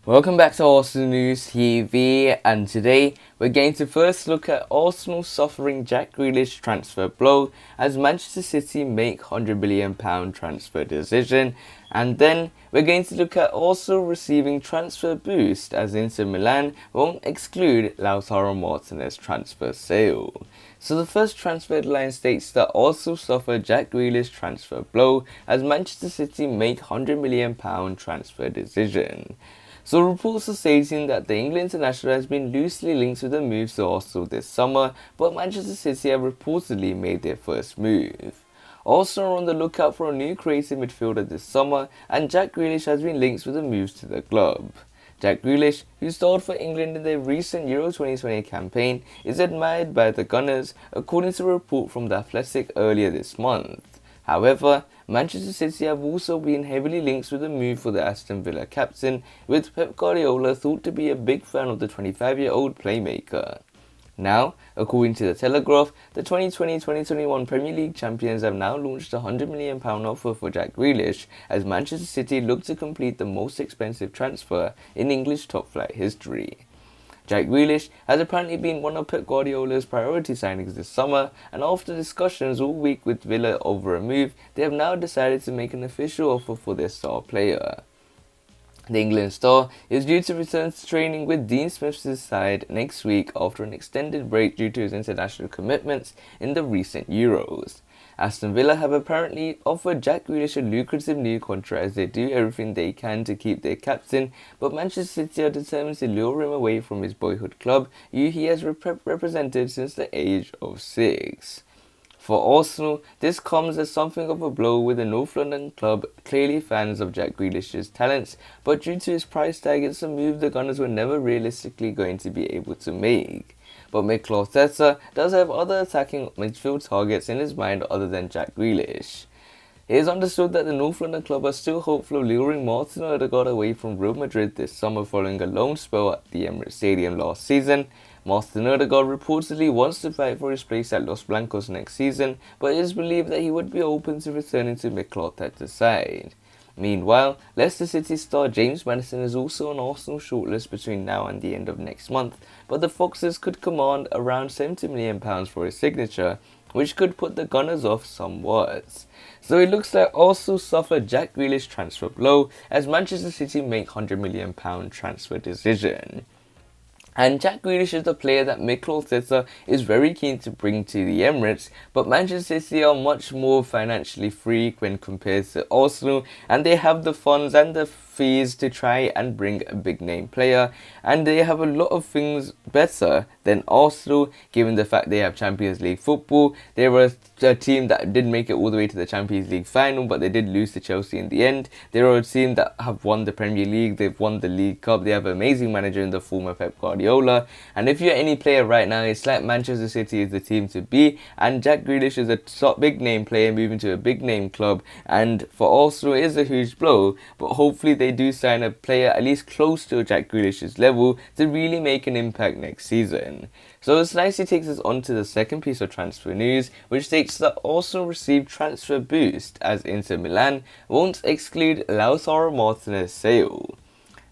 Welcome back to Arsenal News TV, and today we're going to first look at Arsenal suffering Jack Grealish transfer blow as Manchester City make £100 million transfer decision, and then we're going to look at Arsenal receiving transfer boost as Inter Milan won't exclude Lautaro Martinez transfer sale. So the first transfer headline states that Arsenal suffered Jack Grealish transfer blow as Manchester City make £100 million transfer decision. So reports are stating that the England international has been loosely linked with the move to Arsenal this summer, but Manchester City have reportedly made their first move. Arsenal are on the lookout for a new creative midfielder this summer, and Jack Grealish has been linked with the moves to the club. Jack Grealish, who starred for England in their recent Euro 2020 campaign, is admired by the Gunners, according to a report from The Athletic earlier this month. However, Manchester City have also been heavily linked with the move for the Aston Villa captain, with Pep Guardiola thought to be a big fan of the 25-year-old playmaker. Now, according to The Telegraph, the 2020-2021 Premier League champions have now launched a £100 million offer for Jack Grealish as Manchester City look to complete the most expensive transfer in English top-flight history. Jack Grealish has apparently been one of Pep Guardiola's priority signings this summer, and after discussions all week with Villa over a move, they have now decided to make an official offer for their star player. The England star is due to return to training with Dean Smith's side next week after an extended break due to his international commitments in the recent Euros. Aston Villa have apparently offered Jack Grealish a lucrative new contract as they do everything they can to keep their captain, but Manchester City are determined to lure him away from his boyhood club, who he has represented since the age of 6. For Arsenal, this comes as something of a blow, with the North London club clearly fans of Jack Grealish's talents, but due to his price tag, it's a move the Gunners were never realistically going to be able to make. But Mikel Arteta does have other attacking midfield targets in his mind other than Jack Grealish. It is understood that the North London club are still hopeful of luring Martin Odegaard away from Real Madrid this summer following a loan spell at the Emirates Stadium last season. Martin Odegaard reportedly wants to fight for his place at Los Blancos next season, but it is believed that he would be open to returning to Mikel Arteta's side. Meanwhile, Leicester City star James Maddison is also on Arsenal's shortlist between now and the end of next month, but the Foxes could command around £70 million for his signature, which could put the Gunners off somewhat. So it looks like Arsenal suffered Jack Grealish transfer blow as Manchester City make £100 million transfer decision. And Jack Grealish is the player that Mikel Arteta is very keen to bring to the Emirates, but Manchester City are much more financially free when compared to Arsenal, and they have the funds and the fees to try and bring a big name player, and they have a lot of things better than Arsenal, given the fact they have Champions League football. They were a team that did make it all the way to the Champions League final, but they did lose to Chelsea in the end. They are a team that have won the Premier League, they've won the League Cup, they have an amazing manager in the former Pep Guardiola, and if you're any player right now, it's like Manchester City is the team to be, and Jack Grealish is a top big name player moving to a big name club, and for Arsenal it is a huge blow, but hopefully they do sign a player at least close to Jack Grealish's level to really make an impact next season. So this nicely takes us on to the second piece of transfer news, which states that Arsenal received transfer boost as Inter Milan won't exclude Lautaro Martinez sale.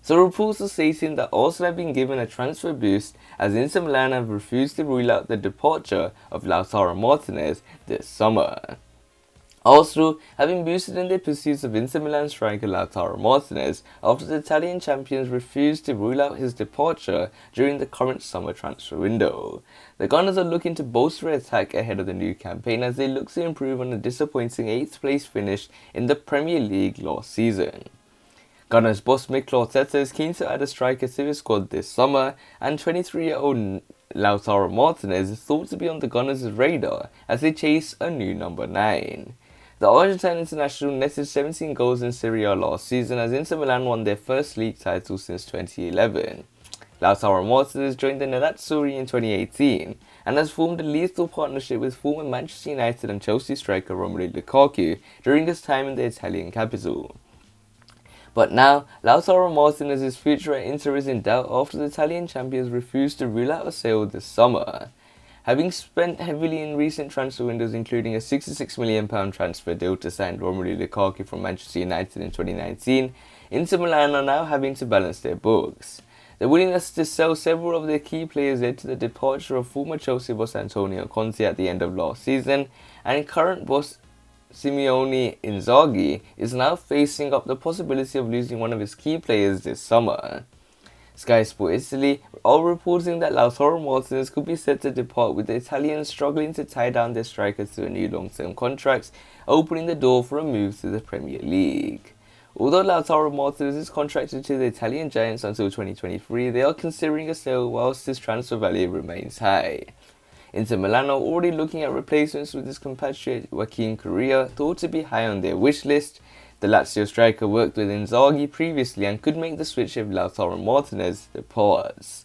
So reports are stating that Arsenal have been given a transfer boost as Inter Milan have refused to rule out the departure of Lautaro Martinez this summer. Arsenal have been boosted in their pursuits of Inter Milan striker Lautaro Martinez after the Italian champions refused to rule out his departure during the current summer transfer window. The Gunners are looking to bolster their attack ahead of the new campaign as they look to improve on a disappointing 8th place finish in the Premier League last season. Gunners boss Mikel Arteta is keen to add a striker to his squad this summer, and 23-year-old Lautaro Martinez is thought to be on the Gunners' radar as they chase a new number 9. The Argentine international netted 17 goals in Serie A last season as Inter Milan won their first league title since 2011. Lautaro Martinez joined the Nerazzurri in 2018 and has formed a lethal partnership with former Manchester United and Chelsea striker Romelu Lukaku during his time in the Italian capital. But now, Lautaro Martinez's future at Inter is in doubt after the Italian champions refused to rule out a sale this summer. Having spent heavily in recent transfer windows, including a £66 million transfer deal to sign Romelu Lukaku from Manchester United in 2019, Inter Milan are now having to balance their books. The willingness to sell several of their key players led to the departure of former Chelsea boss Antonio Conte at the end of last season, and current boss Simone Inzaghi is now facing up the possibility of losing one of his key players this summer. Sky Sport Italy are reporting that Lautaro Martinez could be set to depart, with the Italians struggling to tie down their strikers to a new long-term contracts, opening the door for a move to the Premier League. Although Lautaro Martinez is contracted to the Italian Giants until 2023, they are considering a sale whilst his transfer value remains high. Inter Milan are already looking at replacements, with his compatriot Joaquin Correa thought to be high on their wish list. The Lazio striker worked with Inzaghi previously and could make the switch if Lautaro Martinez departs.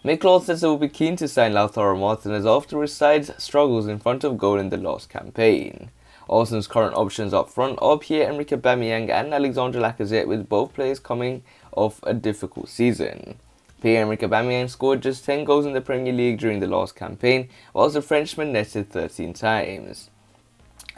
Mikel Arteta will be keen to sign Lautaro Martinez after his side's struggles in front of goal in the last campaign. Arsenal's current options up front are Pierre-Emerick Aubameyang and Alexandre Lacazette, with both players coming off a difficult season. Pierre-Emerick Aubameyang scored just 10 goals in the Premier League during the last campaign, whilst the Frenchman netted 13 times.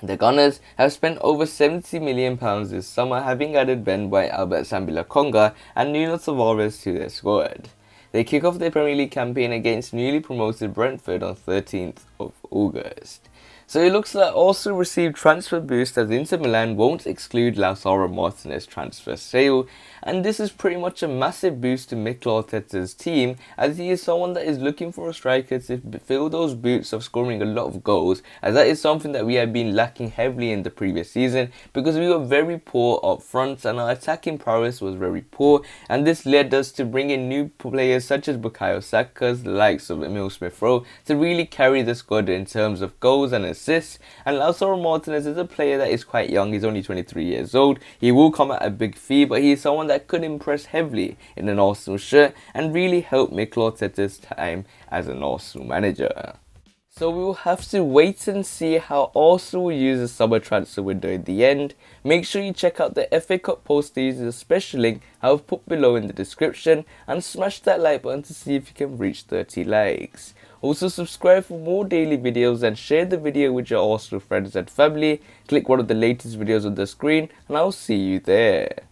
The Gunners have spent over £70 million this summer, having added Ben White, Albert Sambi-Lokonga and Nuno Tavares to their squad. They kick off their Premier League campaign against newly promoted Brentford on 13th of August. So it looks like Arsenal received transfer boost, as Inter Milan won't exclude Lautaro Martinez transfer sale, and this is pretty much a massive boost to Mikel Arteta's team, as he is someone that is looking for a striker to fill those boots of scoring a lot of goals, as that is something that we have been lacking heavily in the previous season, because we were very poor up front and our attacking prowess was very poor, and this led us to bring in new players such as Bukayo Saka, the likes of Emil Smith-Rowe, to really carry the squad in terms of goals and assists. And Lautaro Martinez is a player that is quite young. He's only 23 years old. He will come at a big fee, but he is someone that could impress heavily in an Arsenal shirt and really help Mikel Arteta's time as an Arsenal manager. So we will have to wait and see how Arsenal will use the summer transfer window in the end. Make sure you check out the FA Cup posters, the special link I have put below in the description, and smash that like button to see if you can reach 30 likes. Also subscribe for more daily videos and share the video with your Arsenal friends and family. Click one of the latest videos on the screen and I'll see you there.